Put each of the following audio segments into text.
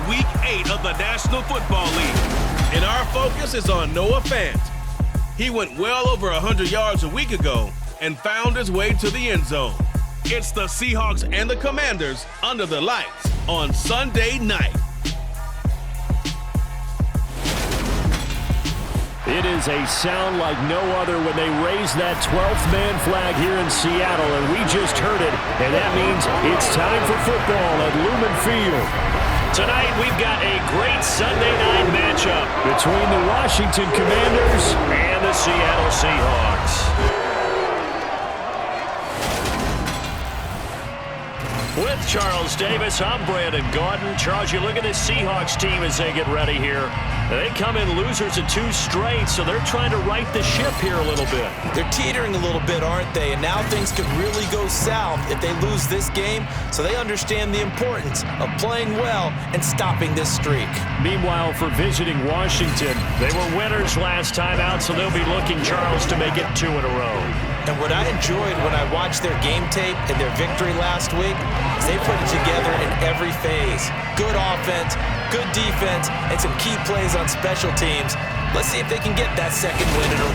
Week 8 of the National Football League. And our focus is on Noah Fant. He went well over 100 yards a week ago and found his way to the end zone. It's the Seahawks and the Commanders under the lights on Sunday night. It is a sound like no other when they raise that 12th man flag here in Seattle, and we just heard it, and that means it's time for football at Lumen Field. Tonight we've got a great Sunday night matchup between the Washington Commanders and the Seattle Seahawks. With Charles Davis, I'm Brandon Gaudin. Charles, you look at this Seahawks team as they get ready here. They come in losers of 2 straight, so they're trying to right the ship here a little bit. They're teetering a little bit, aren't they? And now things could really go south if they lose this game, so they understand the importance of playing well and stopping this streak. Meanwhile, for visiting Washington, they were winners last time out, so they'll be looking, Charles, to make it 2 in a row. And what I enjoyed when I watched their game tape and their victory last week is they put it together in every phase. Good offense, good defense, and some key plays on special teams. Let's see if they can get that second win in a row.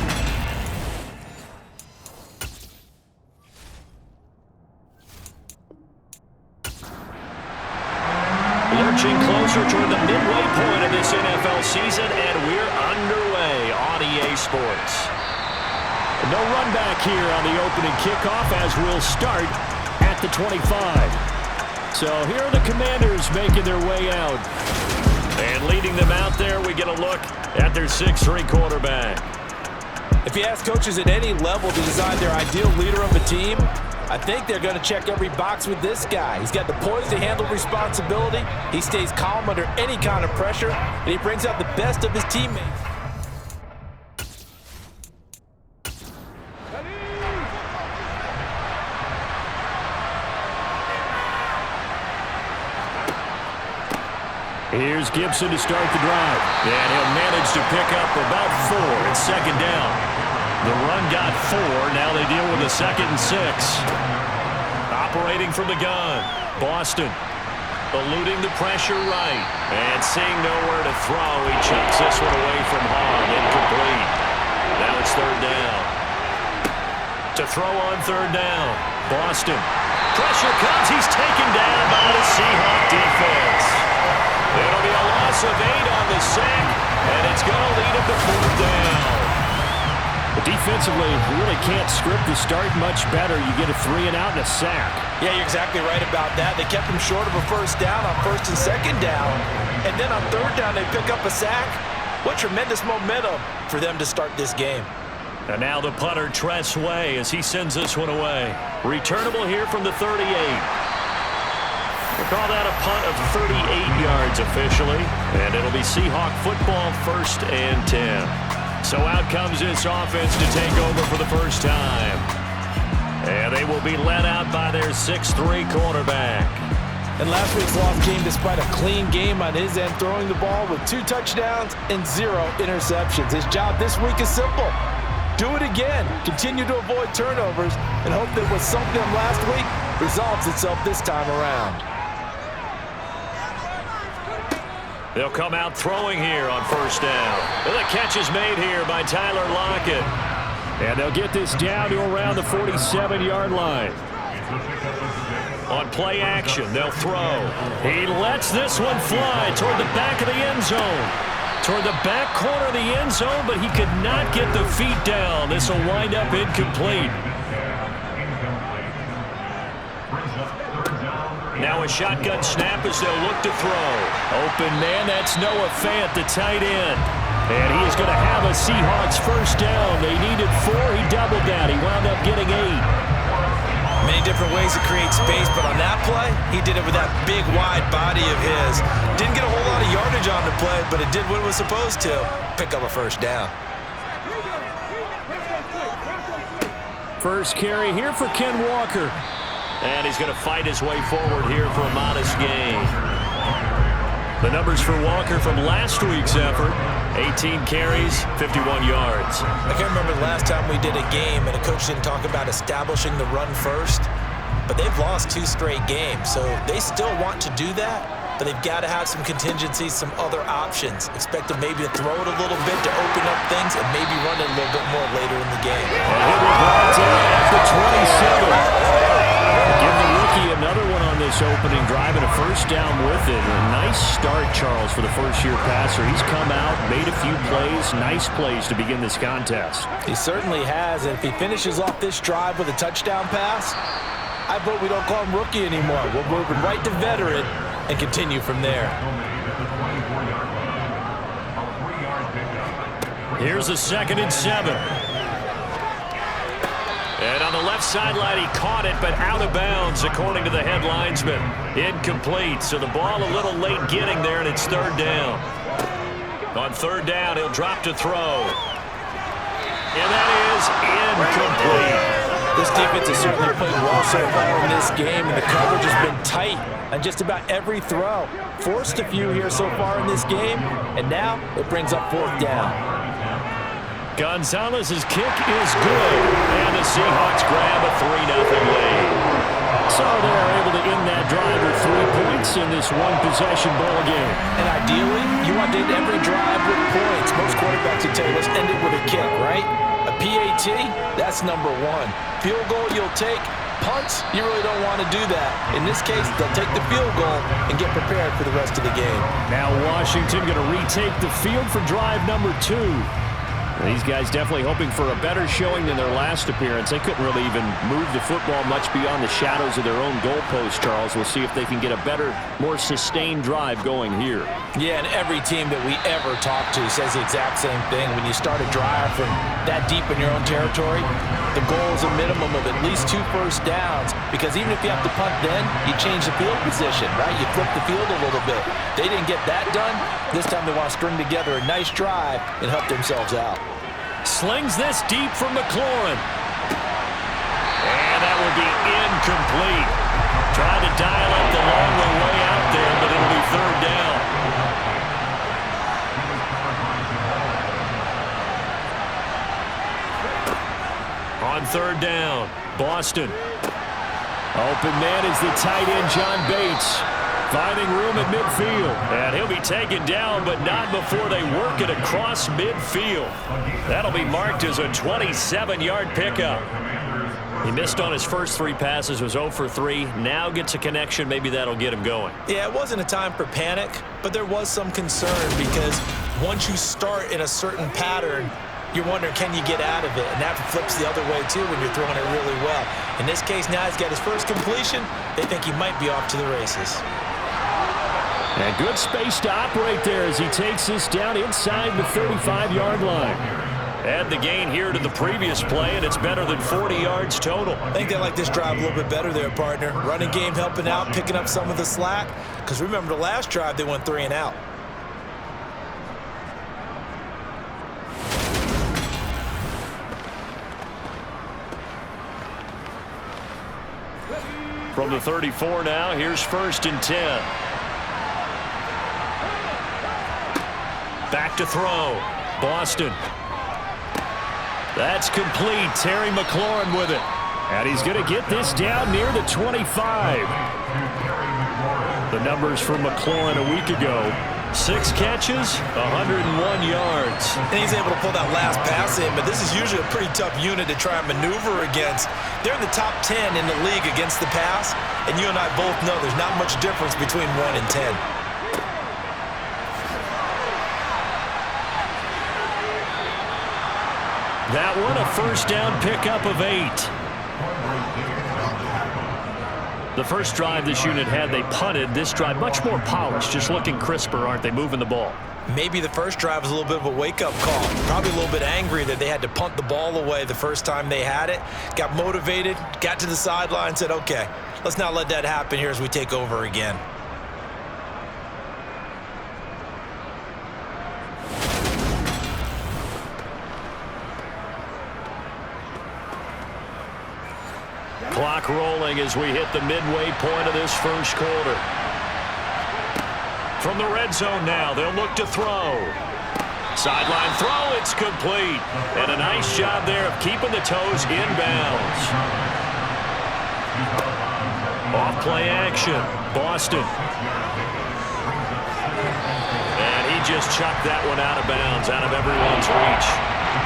Lurching closer toward the midway point of this NFL season, and we're underway on EA Sports. No run back here on the opening kickoff as we'll start at the 25. So here are the Commanders making their way out. And leading them out there, we get a look at their 6'3" quarterback. If you ask coaches at any level to design their ideal leader of a team, I think they're going to check every box with this guy. He's got the poise to handle responsibility. He stays calm under any kind of pressure, and he brings out the best of his teammates. Here's Gibson to start the drive. And he'll manage to pick up about 4 at second down. The run got 4. Now they deal with a 2nd and 6. Operating from the gun. Boston eluding the pressure right. And seeing nowhere to throw, he chucks this one away from harm. Incomplete. Now it's 3rd down. To throw on 3rd down. Boston. Pressure comes. He's taken down by the Seahawk defense. It'll be a loss of 8 on the sack, and it's going to lead him to 4th down. Defensively, you really can't script the start much better. You get a 3 and out and a sack. Yeah, you're exactly right about that. They kept him short of a 1st down on 1st and 2nd down. And then on 3rd down, they pick up a sack. What tremendous momentum for them to start this game. And now the punter, Tress Way, as he sends this one away. Returnable here from the 38. We'll call that a punt of 38 yards officially, and it'll be Seahawk football 1st and 10. So out comes this offense to take over for the first time. And they will be led out by their 6'3" quarterback. And last week's loss came despite a clean game on his end, throwing the ball with 2 touchdowns and 0 interceptions. His job this week is simple. Do it again. Continue to avoid turnovers and hope that what sunk them last week resolves itself this time around. They'll come out throwing here on 1st down. And the catch is made here by Tyler Lockett. And they'll get this down to around the 47-yard line. On play action, they'll throw. He lets this one fly toward the back of the end zone. Toward the back corner of the end zone, but he could not get the feet down. This will wind up incomplete. Now a shotgun snap as they'll look to throw. Open man, that's Noah Fant, the tight end. And he is going to have a Seahawks 1st down. They needed 4. He doubled that. He wound up getting 8. Many different ways to create space, but on that play, he did it with that big, wide body of his. Didn't get a whole lot of yardage on the play, but it did what it was supposed to. Pick up a 1st down. First carry here for Ken Walker. And he's going to fight his way forward here for a modest gain. The numbers for Walker from last week's effort: 18 carries, 51 yards. I can't remember the last time we did a game and a coach didn't talk about establishing the run first. But they've lost 2 straight games, so they still want to do that. but they've got to have some contingencies, some other options. Expect them maybe to throw it a little bit to open up things and maybe run it a little bit more later in the game. And he'll be brought down at the 27. Give the rookie another one on this opening drive and a first down with it. A nice start, Charles, for the first-year passer. He's come out, made a few plays, nice plays to begin this contest. He certainly has, and if he finishes off this drive with a touchdown pass, I vote we don't call him rookie anymore. We'll move him right to veteran and continue from there. Here's a 2nd and 7. And on the left sideline, he caught it, but out of bounds, according to the head linesman. Incomplete, so the ball a little late getting there, and it's 3rd down. On 3rd down, he'll drop to throw. And that is incomplete. This defense has certainly played well so far in this game, and the coverage has been tight on just about every throw. Forced a few here so far in this game, and now it brings up 4th down. Gonzalez's kick is good, and the Seahawks grab a 3-0 lead. So they're able to end that drive with 3 points in this one-possession ball game. And ideally, you want to end every drive with points. Most quarterbacks would tell you, let's end it with a kick, right? A PAT, that's number 1. Field goal you'll take. Punts, you really don't want to do that. In this case, they'll take the field goal and get prepared for the rest of the game. Now Washington going to retake the field for drive number 2. These guys definitely hoping for a better showing than their last appearance. They couldn't really even move the football much beyond the shadows of their own goalpost, Charles. We'll see if they can get a better, more sustained drive going here. Yeah, and every team that we ever talk to says the exact same thing. When you start a drive from that deep in your own territory, the goal is a minimum of at least 2 first downs, because even if you have to punt then, you change the field position, right? You flip the field a little bit. They didn't get that done. This time they want to string together a nice drive and help themselves out. Slings this deep from McLaurin. And that will be incomplete. Trying to dial up the long way out there, but it'll be 3rd down. On 3rd down, Boston. Open man is the tight end, John Bates. Finding room at midfield. And he'll be taken down, but not before they work it across midfield. That'll be marked as a 27-yard pickup. He missed on his first 3 passes, was 0 for 3. Now gets a connection. Maybe that'll get him going. Yeah, it wasn't a time for panic, but there was some concern because once you start in a certain pattern, you're wondering, can you get out of it? And that flips the other way, too, when you're throwing it really well. In this case, now he's got his first completion. They think he might be off to the races. And good space to operate there as he takes this down inside the 35-yard line. Add the gain here to the previous play, and it's better than 40 yards total. I think they like this drive a little bit better there, partner. Running game helping out, picking up some of the slack. Because remember, the last drive, they went 3 and out. From the 34 now, here's 1st and 10. Back to throw. Boston. That's complete. Terry McLaurin with it. And he's going to get this down near the 25. The numbers from McLaurin a week ago. 6 catches, 101 yards. And he's able to pull that last pass in, but this is usually a pretty tough unit to try and maneuver against. They're in the top 10 in the league against the pass, and you and I both know there's not much difference between 1 and 10. That one, a first down pickup of 8. The first drive this unit had, they punted. This drive, much more polished, just looking crisper, aren't they, moving the ball? Maybe the first drive was a little bit of a wake-up call. Probably a little bit angry that they had to punt the ball away the first time they had it. Got motivated, got to the sideline, said, okay, let's not let that happen here as we take over again. Clock rolling as we hit the midway point of this first quarter. From the red zone now, they'll look to throw. Sideline throw, it's complete. And a nice job there of keeping the toes inbounds. Off play action, Boston. just chucked that one out of bounds, out of everyone's reach.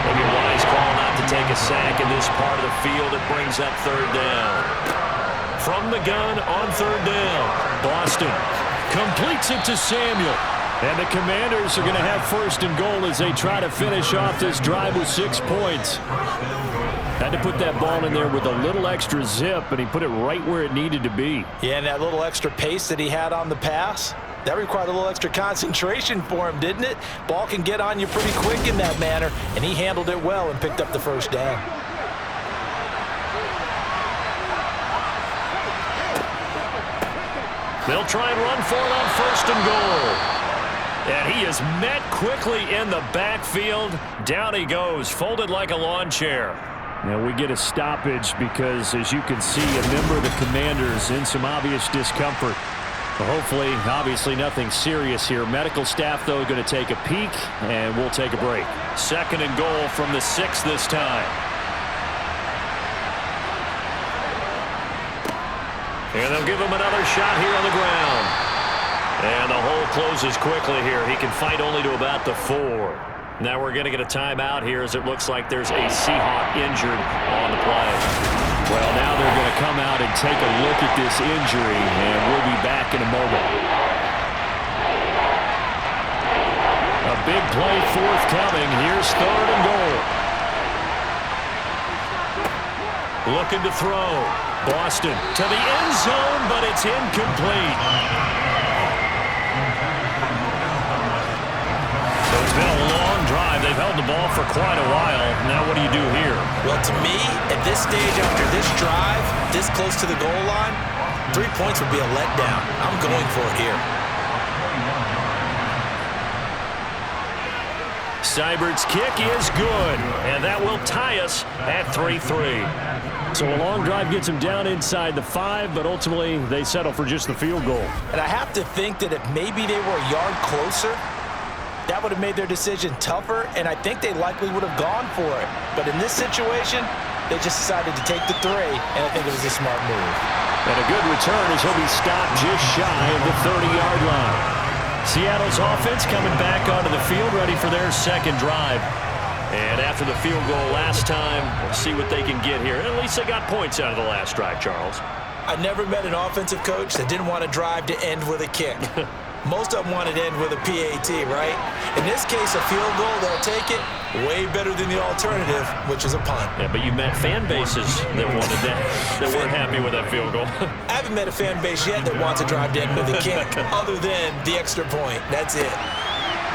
Maybe a wise call not to take a sack in this part of the field. It brings up third down. From the gun on third down, Boston completes it to Samuel. And the Commanders are going to have first and goal as they try to finish off this drive with 6 points. Had to put that ball in there with a little extra zip, and he put it right where it needed to be. Yeah, and that little extra pace that he had on the pass, that required a little extra concentration for him, didn't it? Ball can get on you pretty quick in that manner, and he handled it well and picked up the first down. They'll try and run for it on first and goal. And he is met quickly in the backfield. Down he goes, folded like a lawn chair. Now we get a stoppage because, as you can see, a member of the Commanders in some obvious discomfort. Well, hopefully, obviously nothing serious here. Medical staff, though, going to take a peek, and we'll take a break. Second and goal from the 6 this time. And they'll give him another shot here on the ground. And the hole closes quickly here. He can fight only to about the 4. Now we're going to get a timeout here as it looks like there's a Seahawk injured on the play. Well, now they're going to come out and take a look at this injury, and we'll be back in a moment. A big play forthcoming. Here's third and goal. Looking to throw. Boston to the end zone, but it's incomplete. So it's been a long drive. They've held the ball for quite a while. Now what do you do here? Well, to me, at this stage after this drive, this close to the goal line, 3 points would be a letdown. I'm going for it here. Seibert's kick is good, and that will tie us at 3-3. So a long drive gets him down inside the 5, but ultimately they settle for just the field goal. And I have to think that if maybe they were a yard closer, that would have made their decision tougher, and I think they likely would have gone for it. But in this situation, they just decided to take the 3, and I think it was a smart move. And a good return as he'll be stopped just shy of the 30-yard line. Seattle's offense coming back onto the field, ready for their second drive. And after the field goal last time, we'll see what they can get here. At least they got points out of the last drive, Charles. I never met an offensive coach that didn't want a drive to end with a kick. Most of them wanted to end with a PAT, right? In this case, a field goal, they'll take it. Way better than the alternative, which is a punt. Yeah, but you met fan bases that wanted that, that weren't happy with that field goal. I haven't met a fan base yet that wants a drive to end with a kick, other than the extra point. That's it.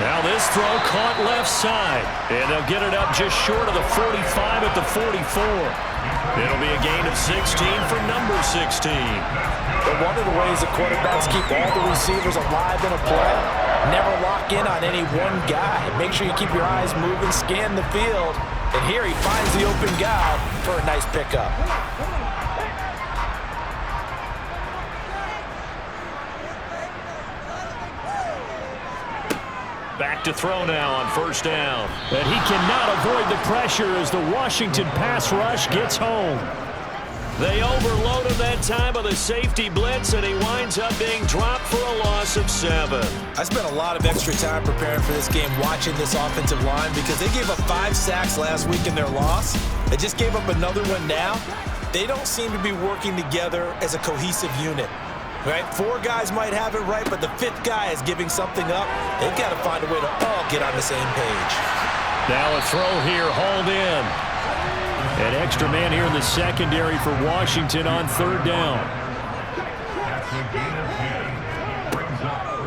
Now this throw caught left side, and they'll get it up just short of the 45 at the 44. It'll be a gain of 16 for number 16. But one of the ways that quarterbacks keep all the receivers alive in a play, never lock in on any one guy. Make sure you keep your eyes moving, scan the field, and here he finds the open guy for a nice pickup. Back to throw now on first down. But he cannot avoid the pressure as the Washington pass rush gets home. They overload him that time with a safety blitz, and he winds up being dropped for a loss of 7. I spent a lot of extra time preparing for this game watching this offensive line because they gave up 5 sacks last week in their loss. They just gave up another one now. They don't seem to be working together as a cohesive unit. Right? 4 guys might have it right, but the 5th guy is giving something up. They've got to find a way to all get on the same page. Now a throw here, hauled in. An extra man here in the secondary for Washington on third down.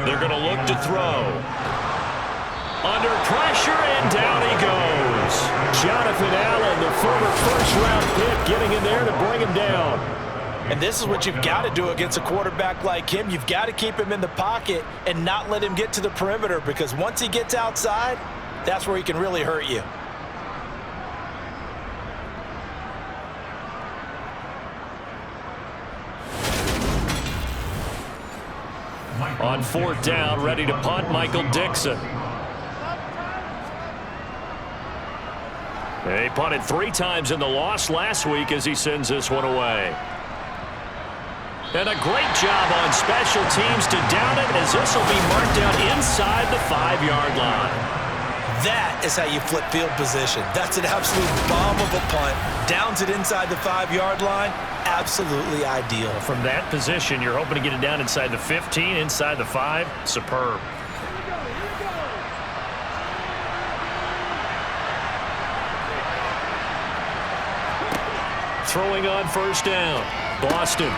They're going to look to throw. Under pressure, and down he goes. Jonathan Allen, the former first-round pick, getting in there to bring him down. And this is what you've got to do against a quarterback like him. You've got to keep him in the pocket and not let him get to the perimeter, because once he gets outside, that's where he can really hurt you. On fourth down, ready to punt, Michael Dixon. He punted 3 times in the loss last week as he sends this one away. And a great job on special teams to down it, as this will be marked out inside the 5-yard line. That is how you flip field position. That's an absolute bomb of a punt. Downs it inside the 5-yard line. Absolutely ideal. From that position, you're hoping to get it down inside the 15, inside the 5. Superb. Throwing on first down. Boston.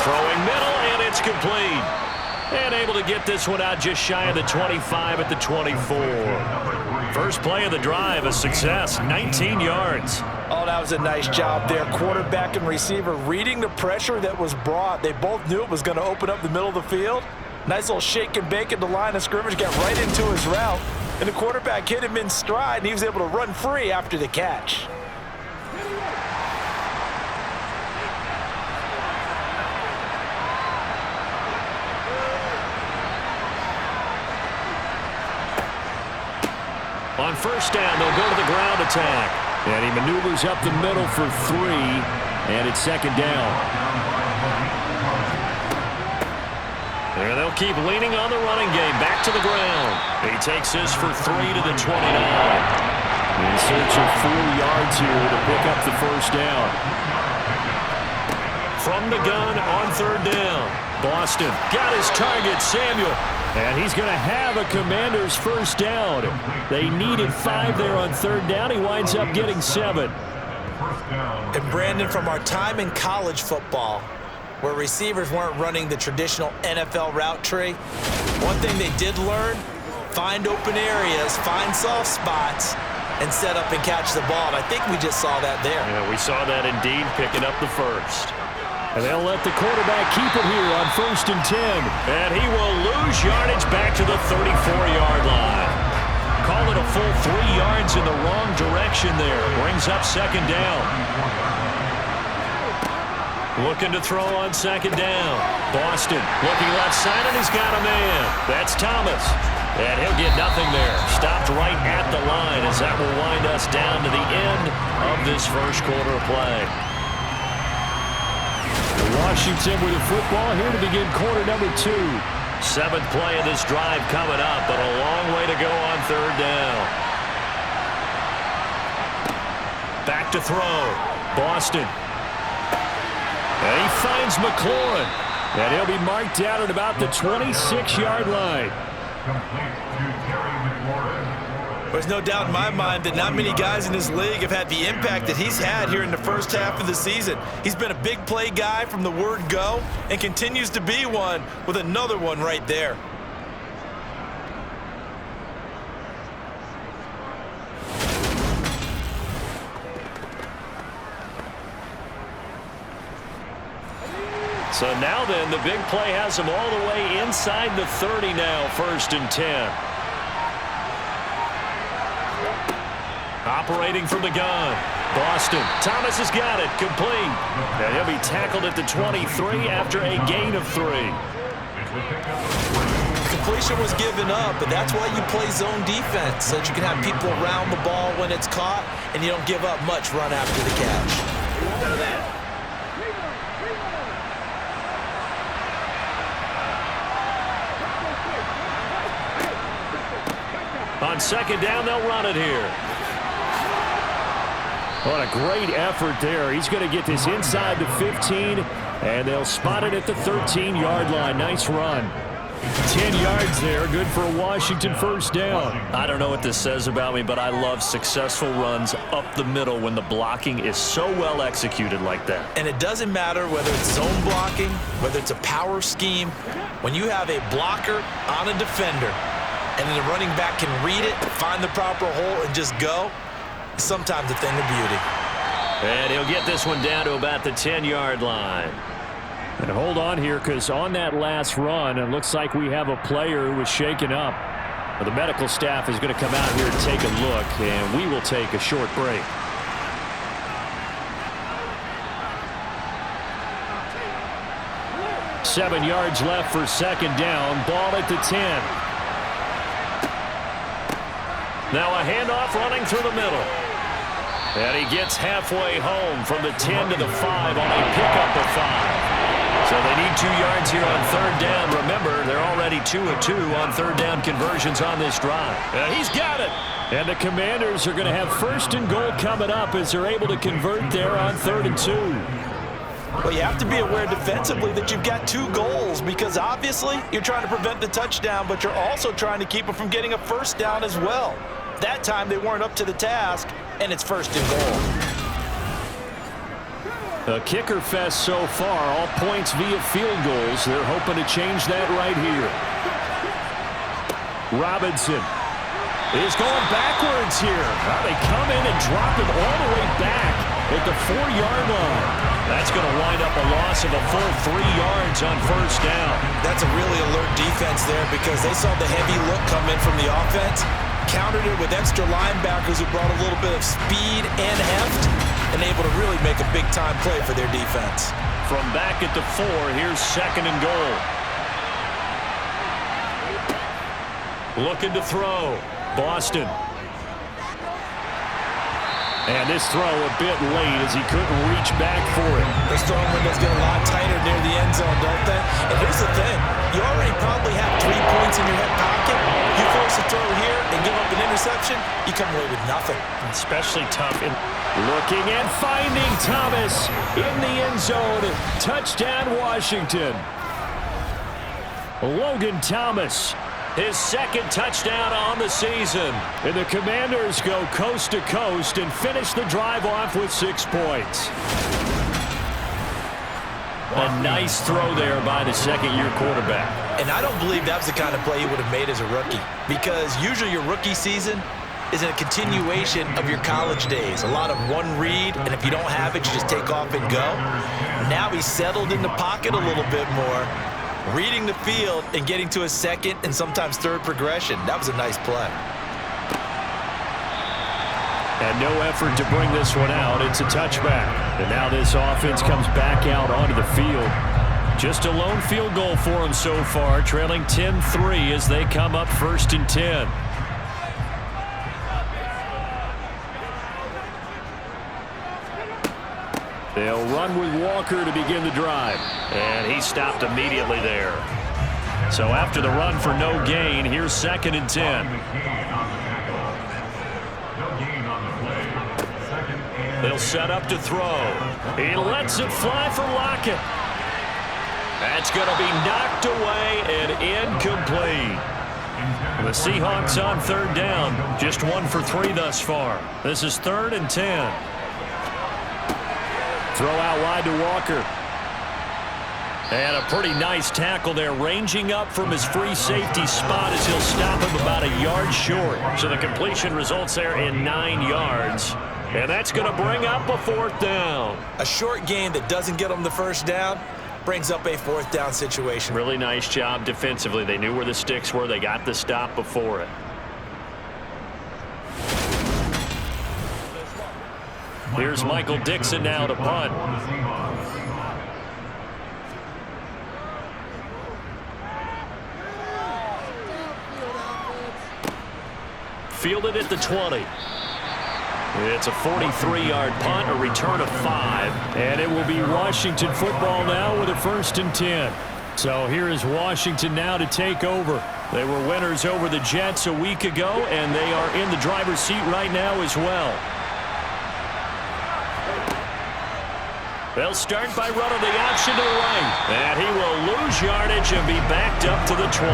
Throwing middle, and it's complete. And able to get this one out just shy of the 25 at the 24. First play of the drive, a success, 19 yards. Oh, that was a nice job there. Quarterback and receiver reading the pressure that was brought. They both knew it was going to open up the middle of the field. Nice little shake and bake at the line of scrimmage, got right into his route. And the quarterback hit him in stride, and he was able to run free after the catch. On first down, they'll go to the ground attack. And he maneuvers up the middle for 3, and it's second down. And they'll keep leaning on the running game. Back to the ground. He takes this for 3 to the 29. In search of 4 yards here to pick up the first down. From the gun on third down. Boston got his target, Samuel. And he's going to have a Commander's first down. They needed 5 there on third down. He winds up getting 7. And Brandon, from our time in college football, where receivers weren't running the traditional NFL route tree, one thing they did learn, find open areas, find soft spots, and set up and catch the ball. And I think we just saw that there. Yeah, we saw that indeed, picking up the first. And they'll let the quarterback keep it here on first and 10. And he will lose yardage back to the 34-yard line. Call it a full 3 yards in the wrong direction there. Brings up second down. Looking to throw on second down. Boston looking left side, and he's got a man. That's Thomas. And he'll get nothing there. Stopped right at the line, as that will wind us down to the end of this first quarter of play. Washington with the football here to begin quarter number 2. 7th play of this drive coming up, but a long way to go on third down. Back to throw. Boston. And he finds McLaurin. And he'll be marked down at about the 26-yard line. There's no doubt in my mind that not many guys in this league have had the impact that he's had here in the first half of the season. He's been a big play guy from the word go and continues to be one with another one right there. So now then, the big play has him all the way inside the 30 now, first and 10. Operating from the gun. Boston. Thomas has got it. Complete. And he'll be tackled at the 23 after a gain of 3. Completion was given up, but that's why you play zone defense, so that you can have people around the ball when it's caught, and you don't give up much run after the catch. On second down, they'll run it here. What a great effort there. He's going to get this inside the 15, and they'll spot it at the 13-yard line. Nice run. 10 yards there. Good for a Washington first down. I don't know what this says about me, but I love successful runs up the middle when the blocking is so well executed like that. And it doesn't matter whether it's zone blocking, whether it's a power scheme. When you have a blocker on a defender, and then the running back can read it, find the proper hole, and just go, it's sometimes a thing of beauty. And he'll get this one down to about the 10-yard line. And hold on here, because on that last run, it looks like we have a player who was shaken up. The medical staff is going to come out here and take a look, and we will take a short break. Seven yards left for second down. Ball at the 10. Now a handoff running through the middle. And he gets halfway home from the 10 to the 5 on a pickup of 5. So they need 2 yards here on third down. Remember, they're already 2 of 2 on third down conversions on this drive. He's got it. And the Commanders are going to have first and goal coming up as they're able to convert there on 3rd and 2. Well, you have to be aware defensively that you've got 2 goals because obviously you're trying to prevent the touchdown, but you're also trying to keep it from getting a first down as well. That time they weren't up to the task, and it's first and goal. A kicker fest so far, all points via field goals. They're hoping to change that right here. Robinson is going backwards here. They come in and drop him all the way back at the 4-yard line. That's going to wind up a loss of a full 3 yards on first down. That's a really alert defense there because they saw the heavy look come in from the offense, countered it with extra linebackers who brought a little bit of speed and heft, and able to really make a big-time play for their defense. From back at the 4, here's 2nd and goal. Looking to throw. Boston. And this throw a bit late as he couldn't reach back for it. The throwing windows get a lot tighter near the end zone, don't they? And here's the thing. You already probably have 3 points in your hip pocket. You force a throw here and give up an interception, you come away with nothing. Especially tough. Looking and finding Thomas in the end zone. Touchdown, Washington. Logan Thomas. His 2nd touchdown on the season. And the Commanders go coast to coast and finish the drive off with 6 points. A nice throw there by the 2nd-year quarterback. And I don't believe that was the kind of play he would have made as a rookie because usually your rookie season is a continuation of your college days. A lot of one read, and if you don't have it, you just take off and go. Now he's settled in the pocket a little bit more, reading the field and getting to a 2nd and sometimes 3rd progression. That was a nice play. And no effort to bring this one out. It's a touchback. And now this offense comes back out onto the field. Just a lone field goal for them so far, trailing 10-3 as they come up 1st and 10. They'll run with Walker to begin the drive. And he stopped immediately there. So after the run for no gain, here's 2nd and 10. They'll set up to throw. He lets it fly for Lockett. That's going to be knocked away and incomplete. The Seahawks on 3rd down. Just 1 for 3 thus far. This is 3rd and 10. Throw out wide to Walker. And a pretty nice tackle there, ranging up from his free safety spot as he'll stop him about a yard short. So the completion results there in 9 yards. And that's going to bring up a 4th down. A short gain that doesn't get them the first down brings up a 4th down situation. Really nice job defensively. They knew where the sticks were. They got the stop before it. Here's Michael Dixon now to punt. Fielded at the 20. It's a 43-yard punt, a return of 5. And it will be Washington football now with a 1st and 10. So here is Washington now to take over. They were winners over the Jets a week ago, and they are in the driver's seat right now as well. They'll start by running the option to the right. And he will lose yardage and be backed up to the 24.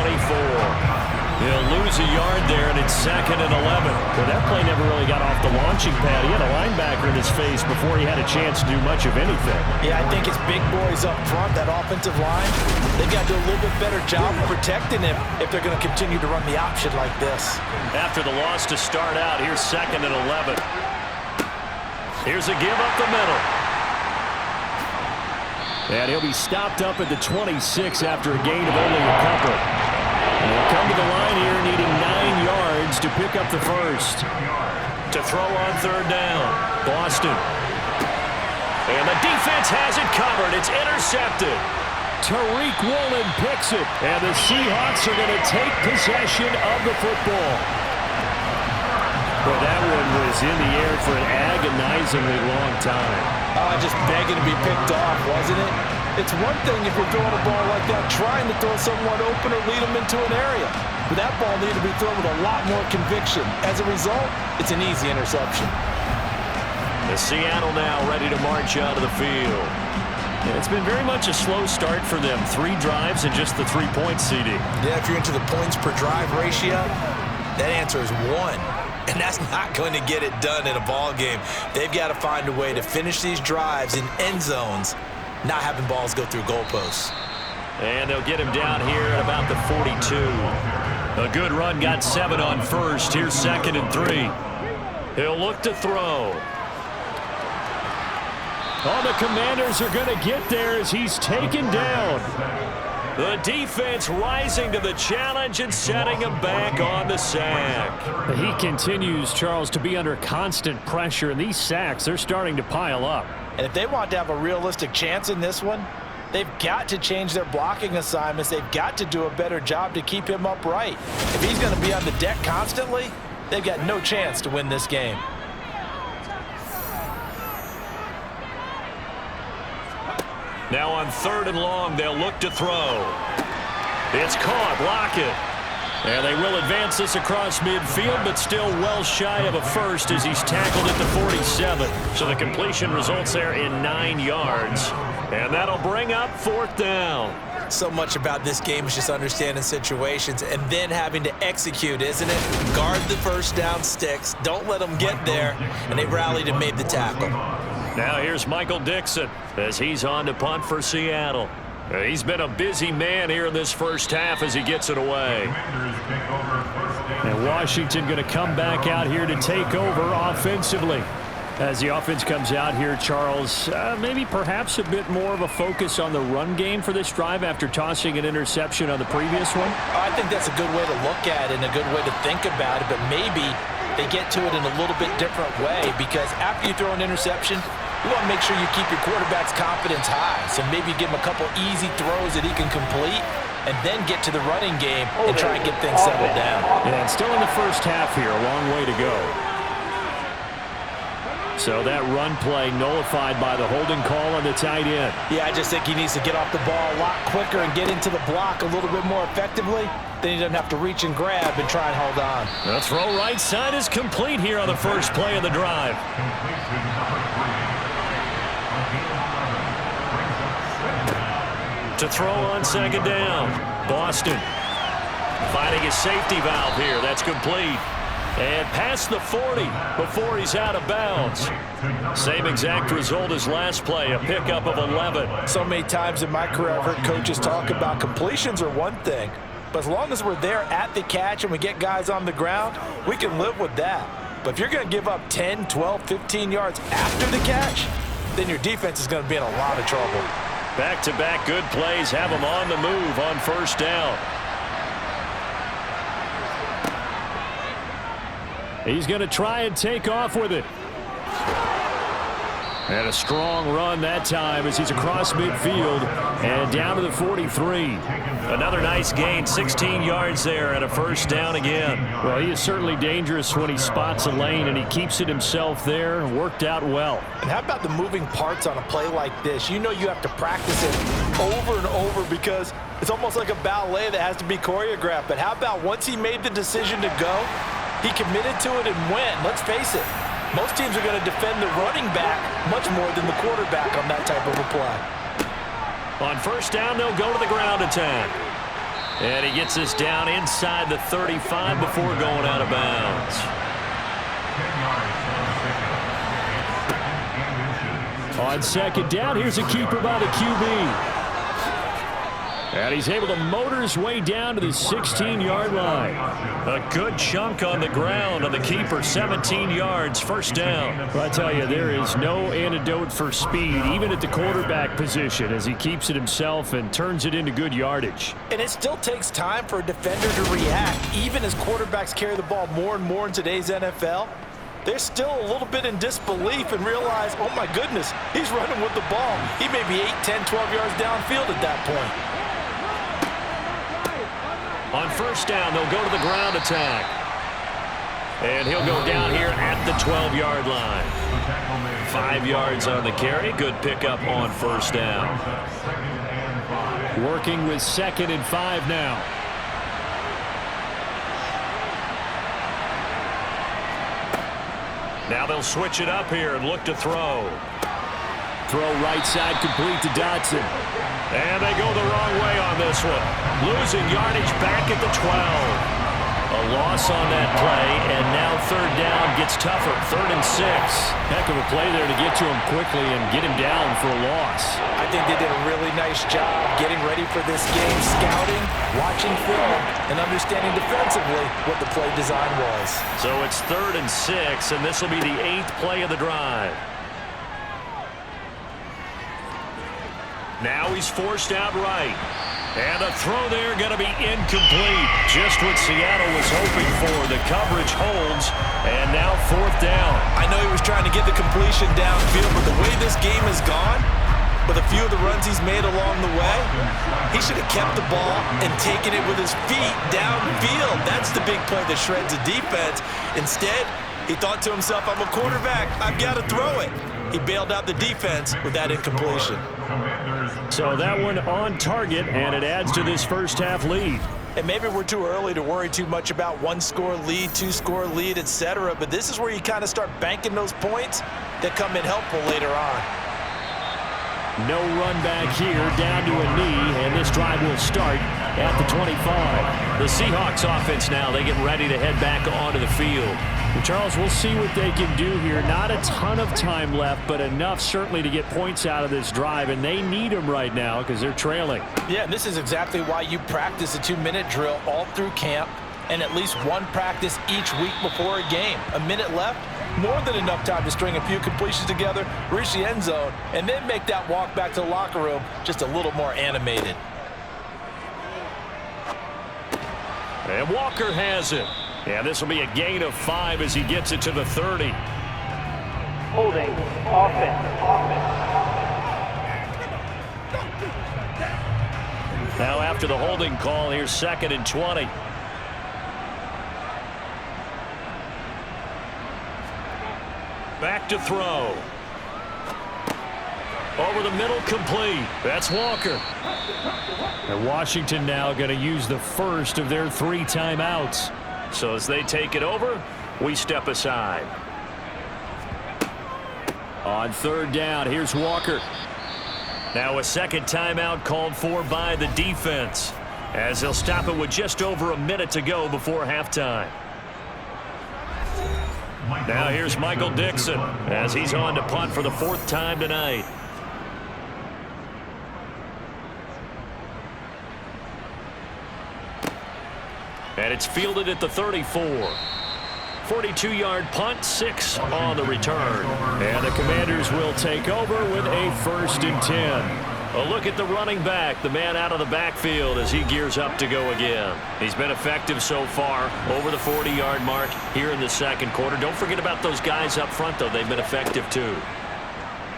He'll lose a yard there, and it's 2nd and 11. Well, that play never really got off the launching pad. He had a linebacker in his face before he had a chance to do much of anything. Yeah, I think his big boys up front, that offensive line, they got to do a little bit better job of protecting him if they're going to continue to run the option like this. After the loss to start out, here's 2nd and 11. Here's a give up the middle. And he'll be stopped up at the 26 after a gain of only a couple. And he'll come to the line here needing 9 yards to pick up the 1st. To throw on 3rd down, Boston. And the defense has it covered. It's intercepted. Tariq Woolen picks it. And the Seahawks are going to take possession of the football. Well, that one was in the air for an agonizingly long time. Just begging to be picked off, wasn't it? It's one thing if you're throwing a ball like that, trying to throw someone open or lead them into an area. But that ball needed to be thrown with a lot more conviction. As a result, it's an easy interception. The Seattle now ready to march out of the field. Yeah, it's been very much a slow start for them. 3 drives and just the 3-point CD. Yeah, if you're into the points per drive ratio, that answer is 1. And that's not going to get it done in a ball game. They've got to find a way to finish these drives in end zones, not having balls go through goalposts. And they'll get him down here at about the 42. A good run, got 7 on first. Here's 2nd and 3. He'll look to throw. Oh, the Commanders are going to get there as he's taken down. The defense rising to the challenge and setting him back on the sack. He continues, Charles, to be under constant pressure, and these sacks, they're starting to pile up. And if they want to have a realistic chance in this one, they've got to change their blocking assignments. They've got to do a better job to keep him upright. If he's going to be on the deck constantly, they've got no chance to win this game. Now on 3rd and long, they'll look to throw. It's caught. Lockett. And they will advance this across midfield, but still well shy of a first as he's tackled at the 47. So the completion results there in 9 yards. And that'll bring up 4th down. So much about this game is just understanding situations and then having to execute, isn't it? Guard the first down sticks. Don't let them get there. And they rallied and made the tackle. Now here's Michael Dixon as he's on to punt for Seattle. He's been a busy man here in this first half as he gets it away. And Washington going to come back out here to take over offensively. As the offense comes out here, Charles, maybe perhaps a bit more of a focus on the run game for this drive after tossing an interception on the previous one? I think that's a good way to look at it and a good way to think about it, but maybe they get to it in a little bit different way because after you throw an interception, you want to make sure you keep your quarterback's confidence high. So maybe give him a couple easy throws that he can complete and then get to the running game and try and get things settled down. Yeah, and still in the first half here, a long way to go. So that run play nullified by the holding call on the tight end. Yeah, I just think he needs to get off the ball a lot quicker and get into the block a little bit more effectively. Then he doesn't have to reach and grab and try and hold on. The throw right side is complete here on the first play of the drive. To throw on 2nd down. Boston finding his safety valve here. That's complete. And past the 40 before he's out of bounds. Same exact result as last play, a pickup of 11. So many times in my career I've heard coaches talk about completions are one thing, but as long as we're there at the catch and we get guys on the ground, we can live with that. But if you're going to give up 10, 12, 15 yards after the catch, then your defense is going to be in a lot of trouble. Back-to-back good plays have him on the move on 1st down. He's going to try and take off with it. And a strong run that time as he's across midfield and down to the 43. Another nice gain, 16 yards there and a 1st down again. Well, he is certainly dangerous when he spots a lane and he keeps it himself there and worked out well. And how about the moving parts on a play like this? You know you have to practice it over and over because it's almost like a ballet that has to be choreographed. But how about once he made the decision to go, he committed to it and went. Let's face it, most teams are going to defend the running back much more than the quarterback on that type of a play. On 1st down, they'll go to the ground attack. And he gets us down inside the 35 before going out of bounds. On 2nd down, here's a keeper by the QB. And he's able to motor his way down to the 16-yard line. A good chunk on the ground on the keeper, 17 yards, 1st down. Well, I tell you, there is no antidote for speed, even at the quarterback position, as he keeps it himself and turns it into good yardage. And it still takes time for a defender to react. Even as quarterbacks carry the ball more and more in today's NFL, they're still a little bit in disbelief and realize, oh my goodness, he's running with the ball. He may be 8, 10, 12 yards downfield at that point. On 1st down, they'll go to the ground attack. And he'll go down here at the 12-yard line. 5 yards on the carry. Good pickup on first down. Working with 2nd and 5 now. Now they'll switch it up here and look to throw. Throw right side complete to Dotson. And they go the wrong way on this one. Losing yardage back at the 12. A loss on that play, and now 3rd down gets tougher. 3rd and 6. Heck of a play there to get to him quickly and get him down for a loss. I think they did a really nice job getting ready for this game, scouting, watching film, and understanding defensively what the play design was. So it's 3rd and 6, and this will be the 8th play of the drive. Now he's forced out right. And the throw there going to be incomplete. Just what Seattle was hoping for. The coverage holds, and now 4th down. I know he was trying to get the completion downfield, but the way this game has gone, with a few of the runs he's made along the way, he should have kept the ball and taken it with his feet downfield. That's the big play that shreds the defense. Instead, he thought to himself, I'm a quarterback. I've got to throw it. He bailed out the defense with that incompletion. So that one on target, and it adds to this first half lead. And maybe we're too early to worry too much about 1-score lead, 2-score lead, etc. But this is where you kind of start banking those points that come in helpful later on. No run back here, down to a knee, and this drive will start at the 25. The Seahawks offense now, they get ready to head back onto the field. And Charles, we'll see what they can do here. Not a ton of time left, but enough certainly to get points out of this drive, and they need them right now because they're trailing. Yeah, and this is exactly why you practice a 2-minute drill all through camp and at least one practice each week before a game. A minute left, more than enough time to string a few completions together, reach the end zone, and then make that walk back to the locker room just a little more animated. And Walker has it. Yeah, this will be a gain of 5 as he gets it to the 30. Holding, offense. Now after the holding call, here's 2nd and 20. Back to throw. Over the middle, complete. That's Walker. And Washington now going to use the first of their 3 timeouts. So as they take it over, we step aside. On 3rd down, here's Walker. Now a 2nd timeout called for by the defense, as they'll stop it with just over a minute to go before halftime. Now here's Michael Dixon as he's on to punt for the 4th time tonight. And it's fielded at the 34. 42-yard punt, 6 on the return. And the Commanders will take over with a 1st and 10. A look at the running back, the man out of the backfield as he gears up to go again. He's been effective so far, over the 40-yard mark here in the 2nd quarter. Don't forget about those guys up front, though. They've been effective, too.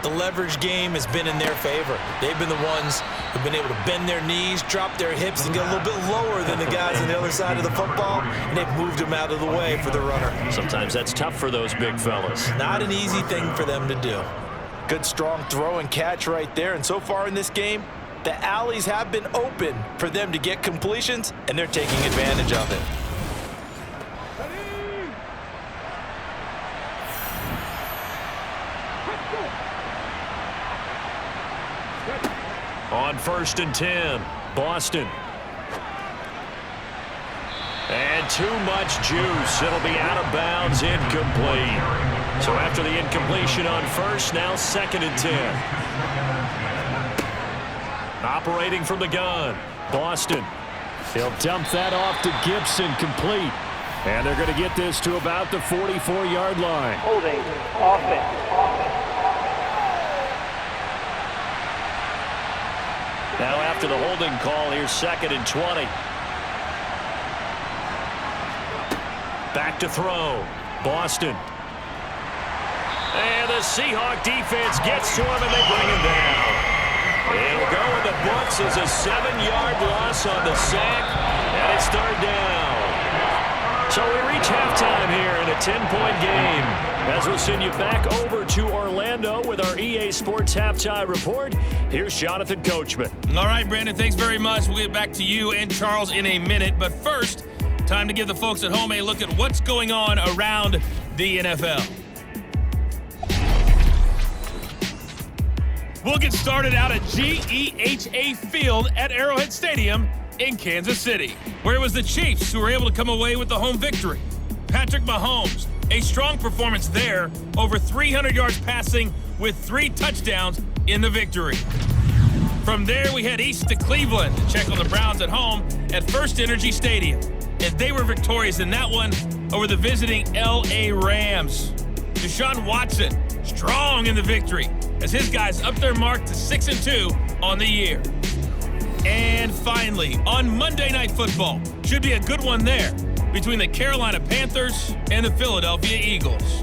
The leverage game has been in their favor. They've been the ones who've been able to bend their knees, drop their hips, and get a little bit lower than the guys on the other side of the football, and they've moved them out of the way for the runner. Sometimes that's tough for those big fellas. Not an easy thing for them to do. Good, strong throw and catch right there. And so far in this game, the alleys have been open for them to get completions, and they're taking advantage of it. On 1st and 10, Boston. And too much juice. It'll be out of bounds, incomplete. So after the incompletion on 1st, now 2nd and 10. Operating from the gun, Boston. He'll dump that off to Gibson, complete. And they're going to get this to about the 44-yard line. Holding, offense. Now after the holding call, here's 2nd and 20. Back to throw, Boston. And the Seahawk defense gets to him, and they bring him down. It'll go in the books as a 7-yard loss on the sack, and it's 3rd down. So we reach halftime here in a 10-point game. As we'll send you back over to Orlando with our EA Sports Halftime Report, here's Jonathan Coachman. All right, Brandon, thanks very much. We'll get back to you and Charles in a minute. But first, time to give the folks at home a look at what's going on around the NFL. We'll get started out at GEHA Field at Arrowhead Stadium in Kansas City, where it was the Chiefs who were able to come away with the home victory. Patrick Mahomes, a strong performance there, over 300 yards passing with 3 touchdowns in the victory. From there, we head east to Cleveland to check on the Browns at home at First Energy Stadium, and they were victorious in that one over the visiting LA Rams. Deshaun Watson, strong in the victory, as his guys up their mark to 6-2 on the year. And finally, on Monday Night Football, should be a good one there between the Carolina Panthers and the Philadelphia Eagles.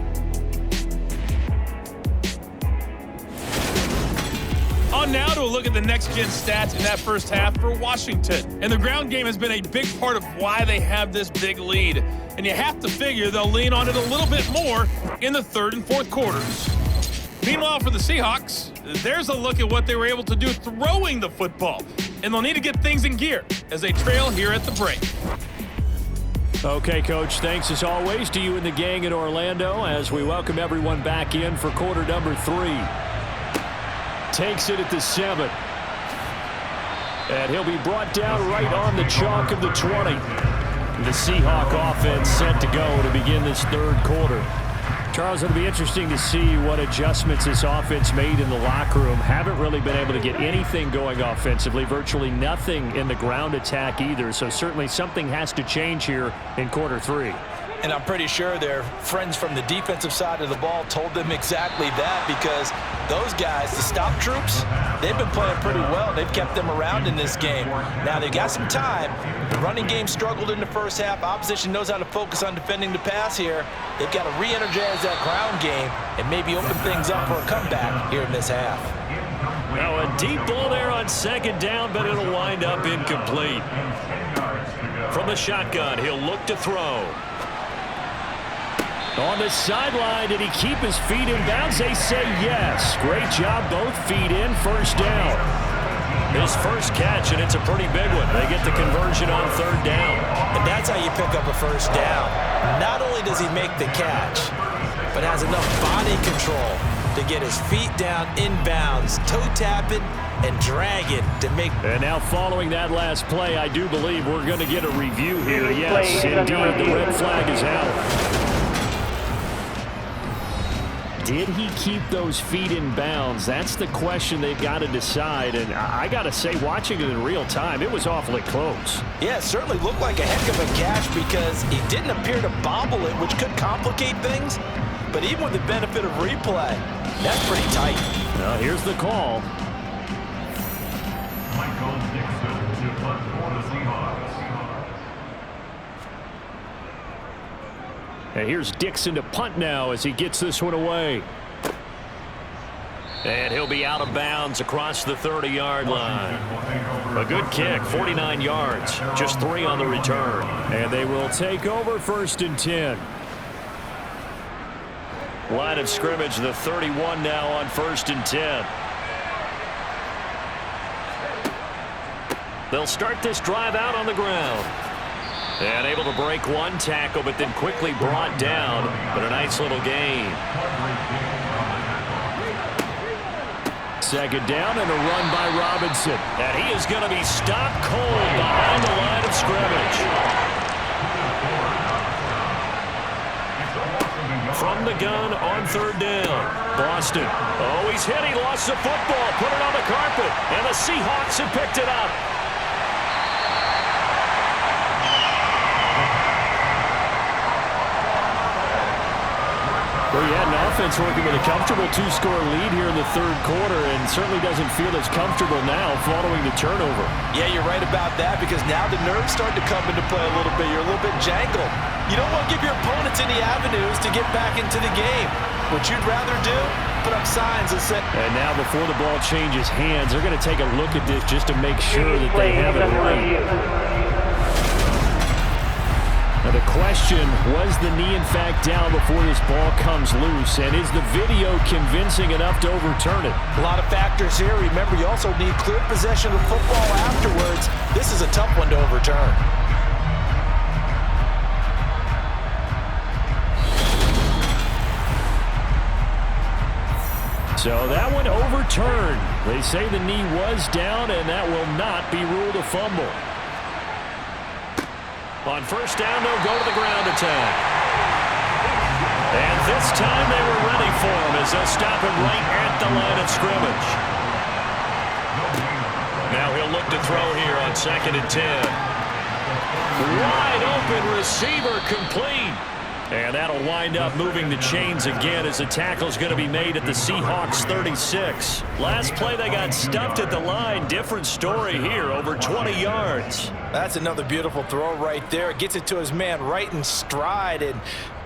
On now to a look at the next-gen stats in that first half for Washington. And the ground game has been a big part of why they have this big lead. And you have to figure they'll lean on it a little bit more in the third and fourth quarters. Meanwhile, for the Seahawks, there's a look at what they were able to do throwing the football. And they'll need to get things in gear as they trail here at the break. Okay, Coach, thanks as always to you and the gang in Orlando as we welcome everyone back in for quarter number 3. Takes it at the 7. And he'll be brought down right on the chalk of the 20. The Seahawk offense set to go to begin this third quarter. Charles, it'll be interesting to see what adjustments this offense made in the locker room. Haven't really been able to get anything going offensively, virtually nothing in the ground attack either. So certainly something has to change here in quarter 3. And I'm pretty sure their friends from the defensive side of the ball told them exactly that, because those guys, the stop troops, they've been playing pretty well. They've kept them around in this game. Now, they've got some time. The running game struggled in the first half. Opposition knows how to focus on defending the pass here. They've got to re-energize that ground game and maybe open things up for a comeback here in this half. Now, a deep ball there on second down, but it'll wind up incomplete. From the shotgun, he'll look to throw. On the sideline, did he keep his feet in bounds? They say yes. Great job, both feet in, first down. His first catch, and it's a pretty big one. They get the conversion on third down. And that's how you pick up a first down. Not only does he make the catch, but has enough body control to get his feet down in bounds, toe tapping and dragging to make. And now following that last play, I do believe we're going to get a review here. Yes, indeed, the red flag is out. Did he keep those feet in bounds? That's the question they've got to decide. And I got to say, watching it in real time, it was awfully close. Yeah, it certainly looked like a heck of a catch because he didn't appear to bobble it, which could complicate things. But even with the benefit of replay, that's pretty tight. Now here's the call. And here's Dixon to punt now as he gets this one away. And he'll be out of bounds across the 30-yard line. A good kick, 49 yards, just 3 on the return. And they will take over first and 10. Line of scrimmage, the 31 now on first and 10. They'll start this drive out on the ground. And able to break one tackle, but then quickly brought down. But a nice little gain. Second down and a run by Robinson. And he is going to be stopped cold behind the line of scrimmage. From the gun on third down. Boston. Oh, he's hit. He lost the football. Put it on the carpet. And the Seahawks have picked it up. Well, yeah, an offense working with a comfortable 2-score lead here in the third quarter and certainly doesn't feel as comfortable now following the turnover. Yeah, you're right about that because now the nerves start to come into play a little bit. You're a little bit jangled. You don't want to give your opponents any avenues to get back into the game. What you'd rather do, put up signs and say. And now before the ball changes hands, they're going to take a look at this just to make sure that they have it right. Now the question, was the knee in fact down before this ball comes loose? And is the video convincing enough to overturn it? A lot of factors here. Remember, you also need clear possession of football afterwards. This is a tough one to overturn. So that one overturned. They say the knee was down, and that will not be ruled a fumble. On first down, they'll go to the ground attack. And this time they were ready for him as they'll stop him right at the line of scrimmage. Now he'll look to throw here on 2nd and 10. Wide open receiver complete. And that'll wind up moving the chains again as the tackle's going to be made at the Seahawks 36. Last play they got stuffed at the line. Different story here, over 20 yards. That's another beautiful throw right there. Gets it to his man right in stride. And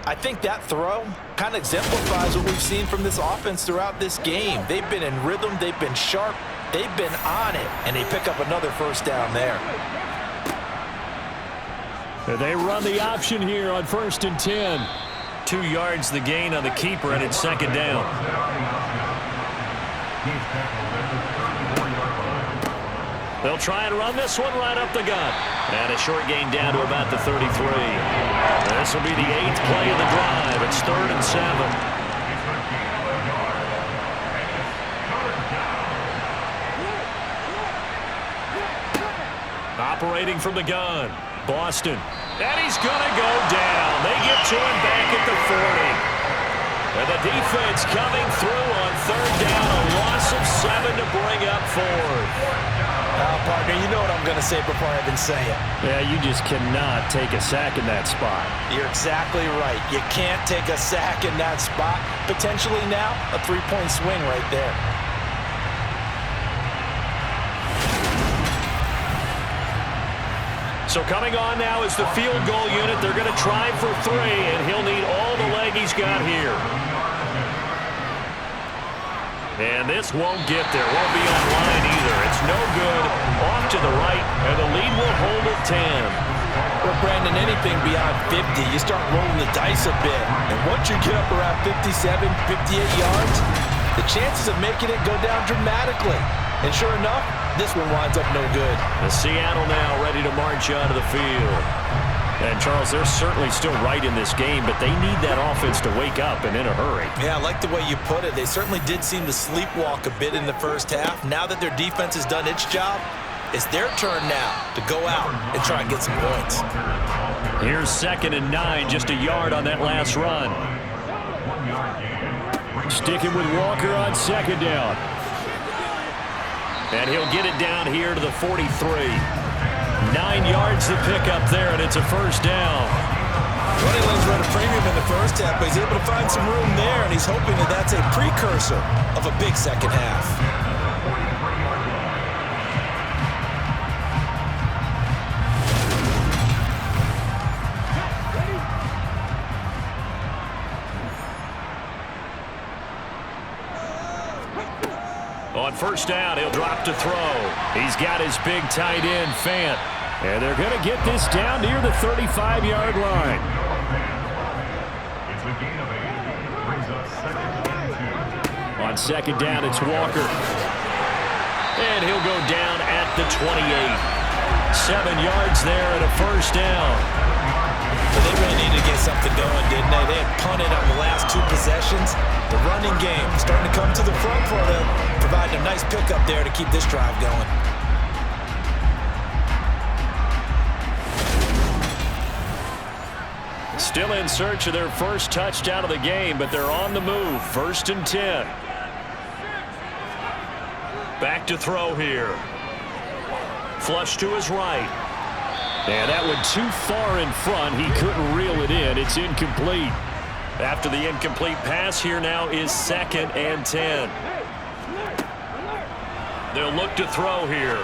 I think that throw kind of exemplifies what we've seen from this offense throughout this game. They've been in rhythm. They've been sharp. They've been on it. And they pick up another first down there. They run the option here on 1st and 10. 2 yards the gain on the keeper, and it's 2nd down. They'll try and run this one right up the gut. And a short gain down to about the 33. This will be the 8th play of the drive. It's 3rd and 7. Operating from the gun, Boston. And he's going to go down. They get to him back at the 40. And the defense coming through on 3rd down. A loss of 7 to bring up 4th. Partner, you know what I'm going to say before I even say it. Yeah, you just cannot take a sack in that spot. You're exactly right. You can't take a sack in that spot. Potentially now, a 3-point swing right there. So coming on now is the field goal unit. They're going to try for 3, and he'll need all the leg he's got here. And this won't get there. Won't be on line either. It's no good. Off to the right, and the lead will hold at 10. Well, Brandon, anything beyond 50, you start rolling the dice a bit. And once you get up around 57, 58 yards, the chances of making it go down dramatically. And sure enough, this one winds up no good. The Seattle now ready to march onto the field. And, Charles, they're certainly still right in this game, but they need that offense to wake up and in a hurry. Yeah, I like the way you put it. They certainly did seem to sleepwalk a bit in the first half. Now that their defense has done its job, it's their turn now to go out and try and get some points. Here's 2nd and 9, just a yard on that last run. Sticking with Walker on 2nd down. And he'll get it down here to the 43. 9 yards to pick up there, and it's a first down. Running lanes were at a premium in the first half, but he's able to find some room there, and he's hoping that that's a precursor of a big second half. On first down, he'll drop to throw. He's got his big tight end, Fant. And they're going to get this down near the 35-yard line. On 2nd down, it's Walker. And he'll go down at the 28. 7 yards there and a first down. But they really needed to get something going, didn't they? They had punted on the last 2 possessions. The running game starting to come to the front for them, providing a nice pickup there to keep this drive going. Still in search of their first touchdown of the game, but they're on the move. 1st and 10. Back to throw here. Flush to his right. And that one too far in front. He couldn't reel it in. It's incomplete. After the incomplete pass, here now is 2nd and 10. They'll look to throw here.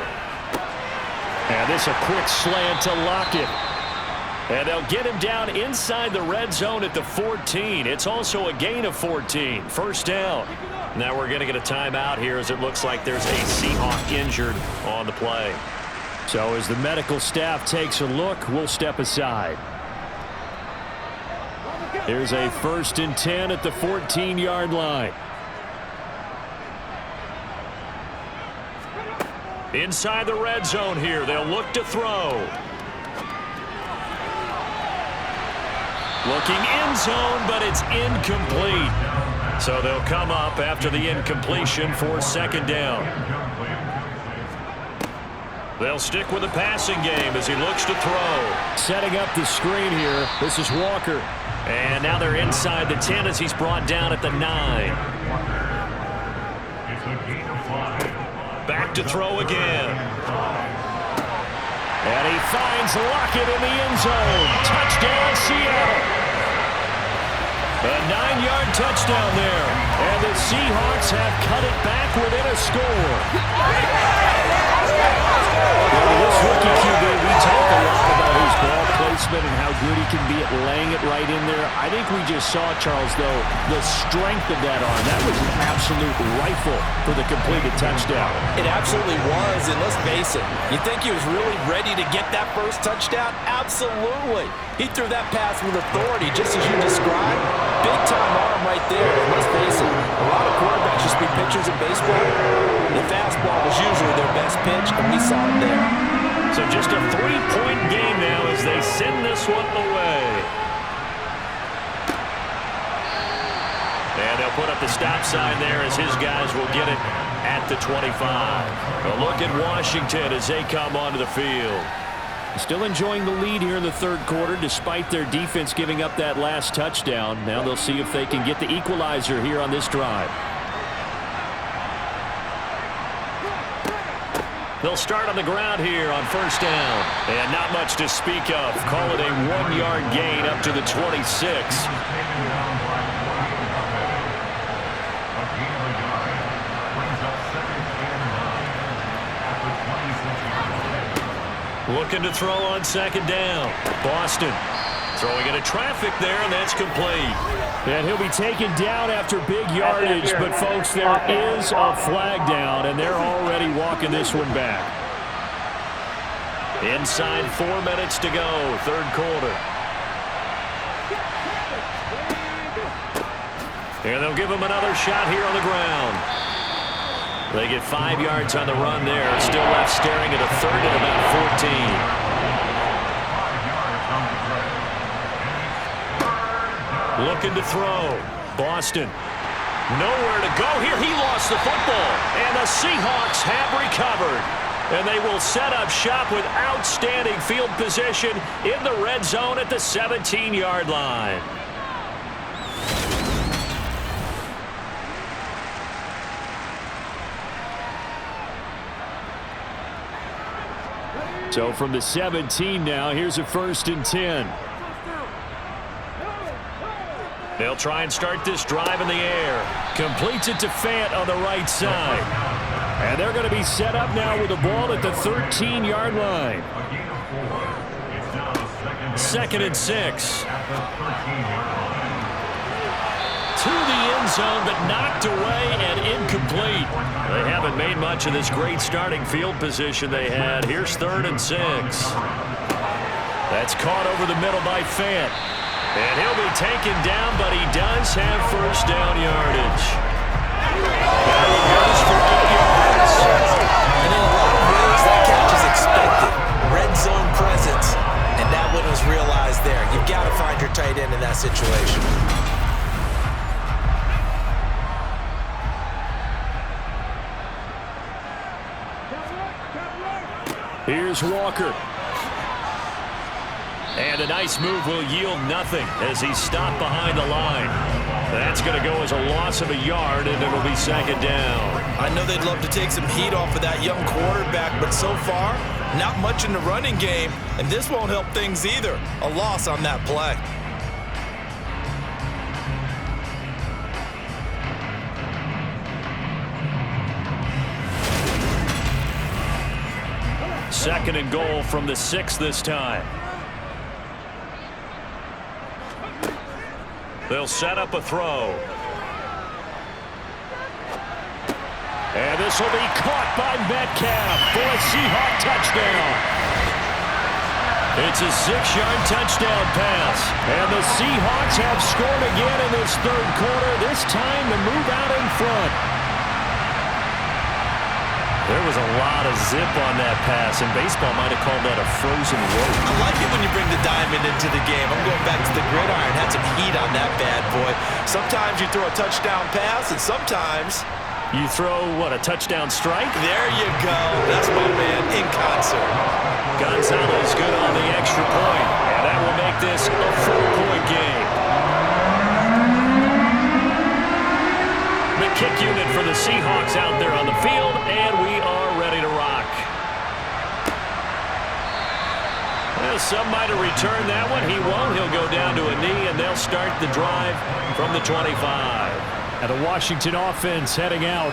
And this a quick slant to Lockett. And they'll get him down inside the red zone at the 14. It's also a gain of 14. First down. Now we're going to get a timeout here as it looks like there's a Seahawk injured on the play. So as the medical staff takes a look, we'll step aside. Here's a 1st and 10 at the 14-yard line. Inside the red zone here, they'll look to throw. Looking end zone, but it's incomplete. So they'll come up after the incompletion for 2nd down. They'll stick with the passing game as he looks to throw. Setting up the screen here. This is Walker. And now they're inside the 10 as he's brought down at the 9. Back to throw again. And he finds Lockett in the end zone. Touchdown, Seattle. A 9-yard touchdown there. And the Seahawks have cut it back within a score. This rookie QB, we talk a lot about his ball placement and how good he can be at laying it right in there. I think we just saw, Charles, though, the strength of that arm. That was an absolute rifle for the completed touchdown. It absolutely was, and let's face it, you think he was really ready to get that first touchdown? Absolutely. He threw that pass with authority, just as you described. Big-time arm right there, and let's face it, a lot of quarterbacks just be pitchers in baseball. The fastball was usually their best pitch, and we saw it there. So just a 3-point game now as they send this one away. And they'll put up the stop sign there as his guys will get it at the 25. A look at Washington as they come onto the field. Still enjoying the lead here in the 3rd quarter despite their defense giving up that last touchdown. Now they'll see if they can get the equalizer here on this drive. They'll start on the ground here on 1st down. And not much to speak of. Call it a 1-yard gain up to the 26. Looking to throw on 2nd down. Boston throwing into traffic there, and that's complete. And he'll be taken down after big yardage, but folks, there is a flag down, and they're already walking this one back. Inside 4 minutes to go, 3rd quarter. And they'll give him another shot here on the ground. They get 5 yards on the run there. Still left staring at a 3rd and about 14. Looking to throw. Boston. Nowhere to go here. He lost the football. And the Seahawks have recovered. And they will set up shop with outstanding field position in the red zone at the 17-yard line. So from the 17 now, here's a 1st and 10. They'll try and start this drive in the air. Completes it to Fant on the right side. And they're going to be set up now with the ball at the 13-yard line. 2nd and 6. To the end zone, but knocked away and incomplete. They haven't made much of this great starting field position they had. Here's 3rd and 6. That's caught over the middle by Fant. And he'll be taken down, but he does have 1st down yardage. There he goes for 8 yards. And in a lot of ways, that catch is expected. Red zone presence. And that one was realized there. You've got to find your tight end in that situation. Here's Walker. And a nice move will yield nothing as he's stopped behind the line. That's going to go as a loss of a yard, and it'll be 2nd down. I know they'd love to take some heat off of that young quarterback, but so far, not much in the running game, and this won't help things either. A loss on that play. Second and goal from the 6 this time. They'll set up a throw. And this will be caught by Metcalf for a Seahawk touchdown. It's a 6-yard touchdown pass. And the Seahawks have scored again in this third quarter, this time to move out in front. There was a lot of zip on that pass, and baseball might have called that a frozen rope. I like it when you bring the diamond into the game. I'm going back to the gridiron. Had some heat on that bad boy. Sometimes you throw a touchdown pass, and sometimes you throw, what, a touchdown strike? There you go. That's my man in concert. Gonzalez good on the extra point, and that will make this a 4-point game. The kick unit for the Seahawks out there on the field, and we are ready to rock. Well, some might have returned that one. He won't. He'll go down to a knee, and they'll start the drive from the 25. And the Washington offense heading out.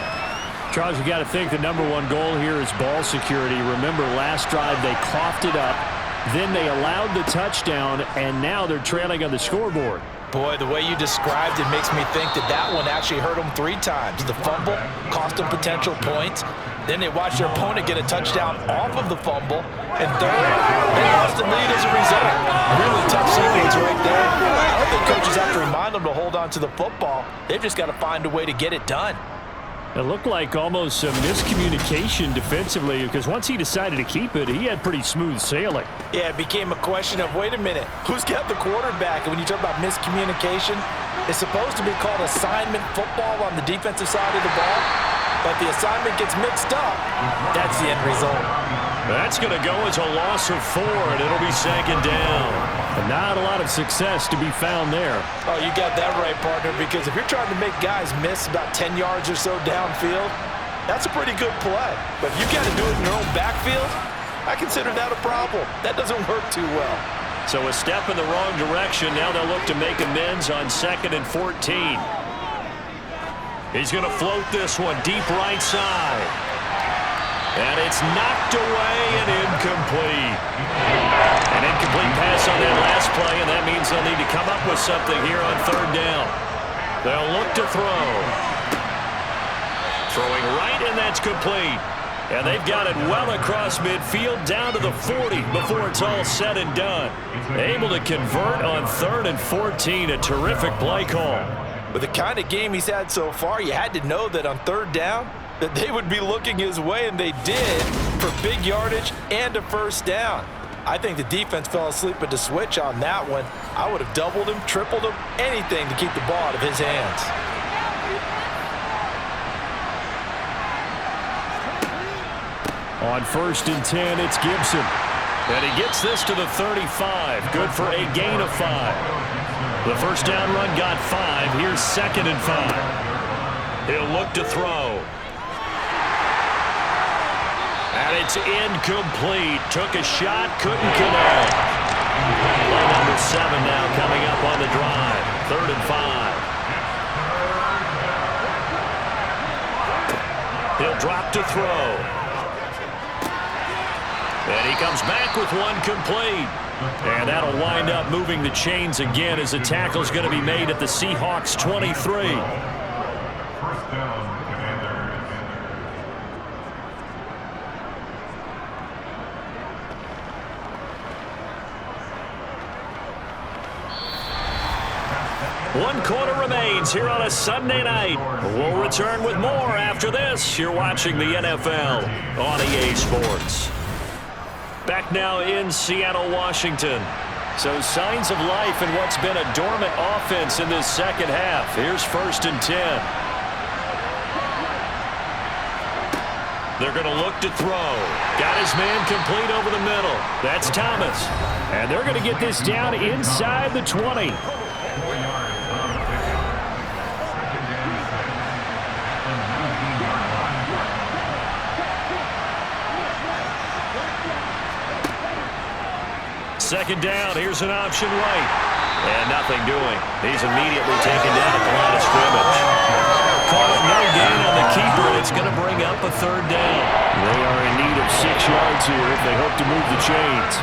Charles, you got to think the #1 goal here is ball security. Remember, last drive they coughed it up, then they allowed the touchdown, and now they're trailing on the scoreboard. Boy, the way you described it makes me think that one actually hurt them 3 times. The fumble cost them potential points. Then they watched their opponent get a touchdown off of the fumble. And third, they lost the lead as a result. Really tough sequence right there. I don't think coaches have to remind them to hold on to the football. They've just got to find a way to get it done. It looked like almost some miscommunication defensively, because once he decided to keep it, he had pretty smooth sailing. Yeah, it became a question of, wait a minute, who's got the quarterback? And when you talk about miscommunication, it's supposed to be called assignment football on the defensive side of the ball, but the assignment gets mixed up. That's the end result. That's going to go as a loss of 4, and it'll be 2nd down. And not a lot of success to be found there. Oh, you got that right, partner, because if you're trying to make guys miss about 10 yards or so downfield, that's a pretty good play. But if you got to do it in your own backfield, I consider that a problem. That doesn't work too well. So a step in the wrong direction. Now they'll look to make amends on 2nd and 14. He's going to float this one deep right side. And it's knocked away and incomplete. An incomplete pass on that last play, and that means they'll need to come up with something here on 3rd down. They'll look to throw. Throwing right, and that's complete. And they've got it well across midfield, down to the 40 before it's all said and done. Able to convert on 3rd and 14, a terrific play call. With the kind of game he's had so far, you had to know that on 3rd down, that they would be looking his way, and they did, for big yardage and a 1st down. I think the defense fell asleep at the switch on that one. I would have doubled him, tripled him, anything to keep the ball out of his hands. On 1st and 10, it's Gibson. And he gets this to the 35. Good for a gain of 5. The 1st down run got 5. Here's 2nd and 5. He'll look to throw. And it's incomplete. Took a shot, couldn't connect. Play number 7 now coming up on the drive. 3rd and 5. He'll drop to throw. And he comes back with one complete. And that'll wind up moving the chains again as the tackle's going to be made at the Seahawks 23. One quarter remains here on a Sunday night. We'll return with more after this. You're watching the NFL on EA Sports. Back now in Seattle, Washington. So signs of life in what's been a dormant offense in this 2nd half. Here's 1st and 10. They're going to look to throw. Got his man complete over the middle. That's Thomas. And they're going to get this down inside the 20. Second down, here's an option right. And nothing doing. He's immediately taken down at the line of scrimmage. Caught no gain on the keeper, and it's going to bring up a 3rd down. They are in need of 6 yards here if they hope to move the chains.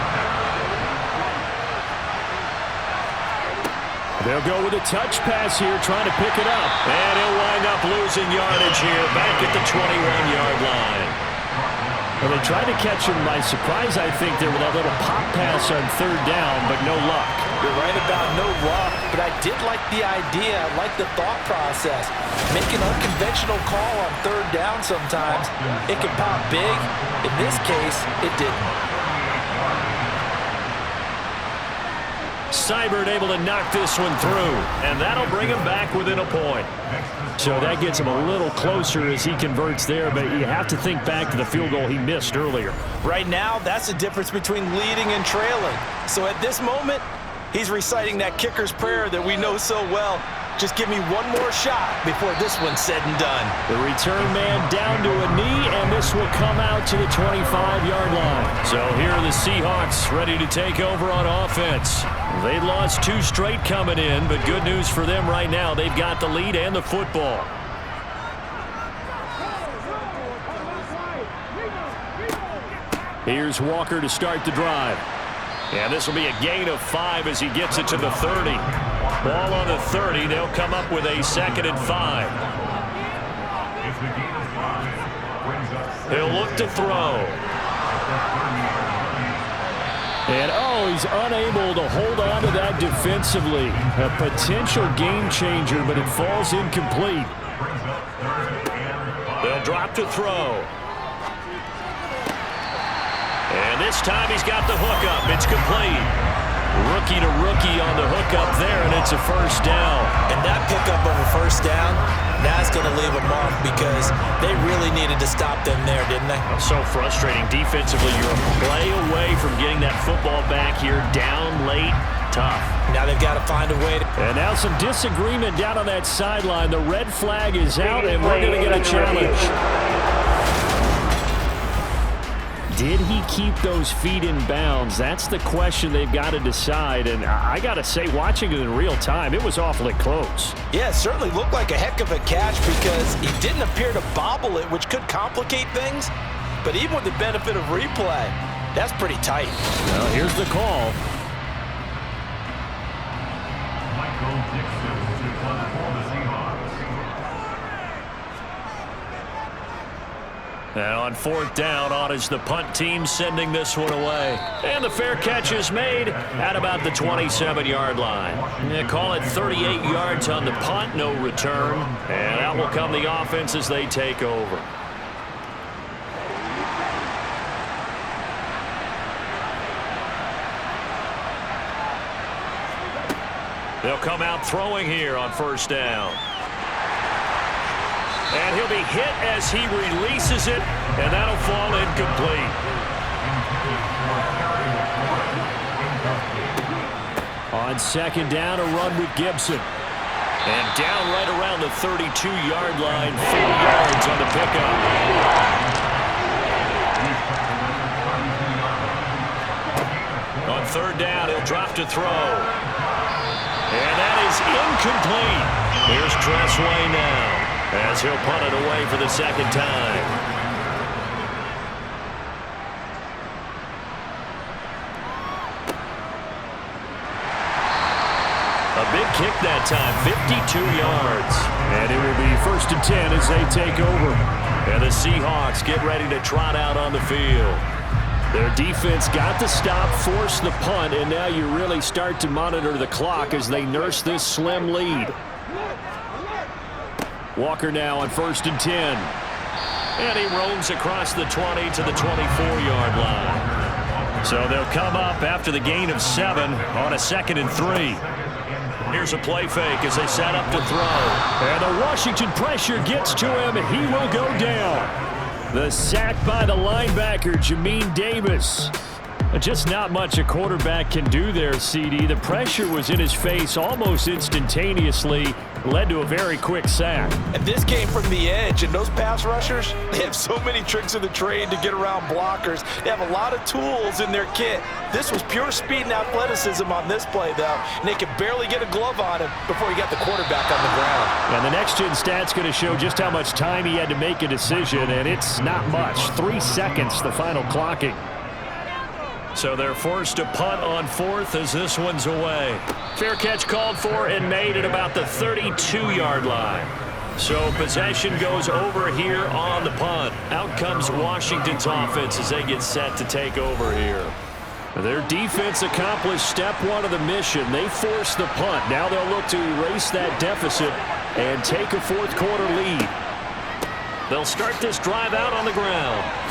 They'll go with a touch pass here, trying to pick it up. And he'll wind up losing yardage here, back at the 21-yard line. Well, they tried to catch him by surprise, I think, there with that little pop pass on third down, but no luck. You're right about no luck, but I did like the idea. I like the thought process. Make an unconventional call on third down sometimes. It can pop big. In this case, it didn't. Seibert able to knock this one through, and that'll bring him back within a point. So that gets him a little closer as he converts there, but you have to think back to the field goal he missed earlier. Right now, that's the difference between leading and trailing. So at this moment, he's reciting that kicker's prayer that we know so well. Just give me one more shot before this one's said and done. The return man down to a knee, and this will come out to the 25-yard line. So here are the Seahawks ready to take over on offense. They lost 2 straight coming in, but good news for them right now. They've got the lead and the football. Here's Walker to start the drive. And this will be a gain of 5 as he gets it to the 30. Ball on the 30. They'll come up with a 2nd and 5. He'll look to throw. And, he's unable to hold on to that defensively. A potential game changer, but it falls incomplete. They'll drop to throw. And this time he's got the hookup. It's complete. Rookie to rookie on the hookup there, and it's a first down. And that pickup of a first down, that's going to leave a mark because they really needed to stop them there, didn't they? So frustrating. Defensively, you're a play away from getting that football back here. Down late, tough. Now they've got to find a way to... And now some disagreement down on that sideline. The red flag is out, and we're going to get a challenge. Did he keep those feet in bounds? That's the question they've got to decide. And I got to say, watching it in real time, it was awfully close. Yeah, it certainly looked like a heck of a catch because he didn't appear to bobble it, which could complicate things. But even with the benefit of replay, that's pretty tight. Well, here's the call. And on 4th down, on is the punt team sending this one away. And the fair catch is made at about the 27-yard line. They call it 38 yards on the punt, no return. And out will come the offense as they take over. They'll come out throwing here on 1st down. And he'll be hit as he releases it, and that'll fall incomplete. On 2nd down, a run with Gibson. And down right around the 32-yard line, 4 yards on the pickup. On 3rd down, he'll drop to throw. And that is incomplete. Here's Tressway now, as he'll punt it away for the 2nd time. A big kick that time, 52 yards. And it will be 1st and 10 as they take over. And the Seahawks get ready to trot out on the field. Their defense got the stop, forced the punt, and now you really start to monitor the clock as they nurse this slim lead. Walker now on 1st and 10. And he roams across the 20 to the 24-yard line. So they'll come up after the gain of 7 on a 2nd and 3. Here's a play fake as they set up to throw. And the Washington pressure gets to him, and he will go down. The sack by the linebacker, Jamin Davis. Just not much a quarterback can do there, CD. The pressure was in his face almost instantaneously, led to a very quick sack. And this came from the edge, and those pass rushers, they have so many tricks of the trade to get around blockers. They have a lot of tools in their kit. This was pure speed and athleticism on this play, though, and they could barely get a glove on him before he got the quarterback on the ground. And the next-gen stat's going to show just how much time he had to make a decision, and it's not much. 3 seconds, the final clocking. So they're forced to punt on 4th as this one's away. Fair catch called for and made at about the 32-yard line. So possession goes over here on the punt. Out comes Washington's offense as they get set to take over here. Their defense accomplished step one of the mission. They forced the punt. Now they'll look to erase that deficit and take a fourth quarter lead. They'll start this drive out on the ground.